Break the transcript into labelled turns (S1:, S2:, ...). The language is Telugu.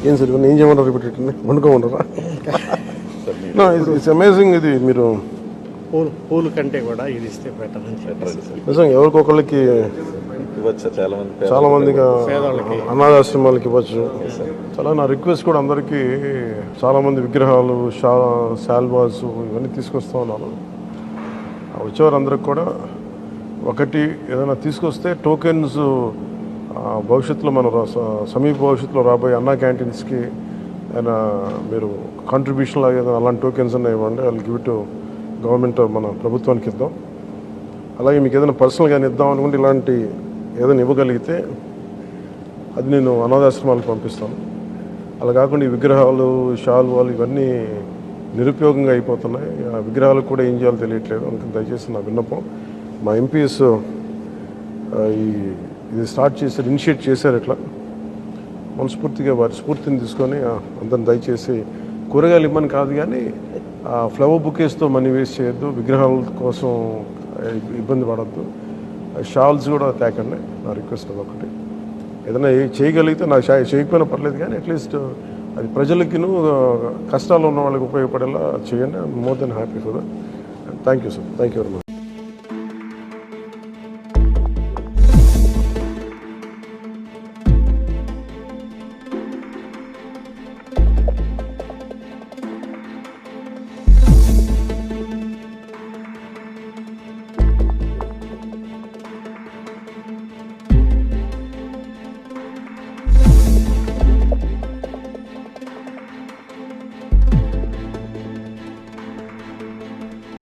S1: ఏం సార్ ఇవన్నీ ఏం చేయమంటారు రిపీటెడ్ని వండుకోమంటారా? It's amazing. ఇది మీరు
S2: పూలు కంటే కూడా ఇది ఇస్తే బెటర్ అని
S1: నిజంగా ఎవరికొకళ్ళకి
S3: ఇవ్వచ్చు.
S1: చాలా మందిగా అనాథాశ్రమాలకి ఇవ్వచ్చు. చాలా నా రిక్వెస్ట్ కూడా అందరికీ, చాలామంది విగ్రహాలు, శాల్వాస్ ఇవన్నీ తీసుకొస్తూ ఉన్నారు. వచ్చేవారు అందరికి కూడా ఒకటి ఏదైనా తీసుకొస్తే టోకెన్స్ భవిష్యత్తులో మన సమీప భవిష్యత్తులో రాబోయే అన్నా క్యాంటీన్స్కి అయినా మీరు కాంట్రిబ్యూషన్ లాగా ఏదైనా అలాంటి టోకెన్స్ అన్నా ఇవ్వండి. వాళ్ళు గివ్ టు గవర్నమెంట్, మన ప్రభుత్వానికి ఇద్దాం. అలాగే మీకు ఏదైనా పర్సనల్గా ఇద్దాం అనుకుంటే ఇలాంటి ఏదైనా ఇవ్వగలిగితే అది నేను అనాథాశ్రమాలకు పంపిస్తాను. అలా కాకుండా ఈ విగ్రహాలు, శాలువాలు ఇవన్నీ నిరుపయోగంగా అయిపోతున్నాయి. ఆ విగ్రహాలకు కూడా ఏం చేయాలో తెలియట్లేదు. అందుకని దయచేసి నా విన్నపం, మా ఎంపీస్ ఇది స్టార్ట్ చేశారు, ఇనిషియేట్ చేశారు. ఇట్లా మనస్ఫూర్తిగా వారి స్ఫూర్తిని తీసుకొని అందరిని దయచేసి కూరగాయలు ఇవ్వని కాదు కానీ ఫ్లవర్ బుకేస్తో మనీ వేస్ట్ చేయొద్దు, విగ్రహాల కోసం ఇబ్బంది పడద్దు, షాల్స్ కూడా తేకండి. నా రిక్వెస్ట్ అది ఒకటి. ఏదైనా చేయగలిగితే, నాకు చేయకపోయినా పర్లేదు కానీ అట్లీస్ట్ అది ప్రజలకిను కష్టాలు ఉన్న వాళ్ళకి ఉపయోగపడేలా చేయండి. I'm more than happy for that. Thank you sir. Thank you very much.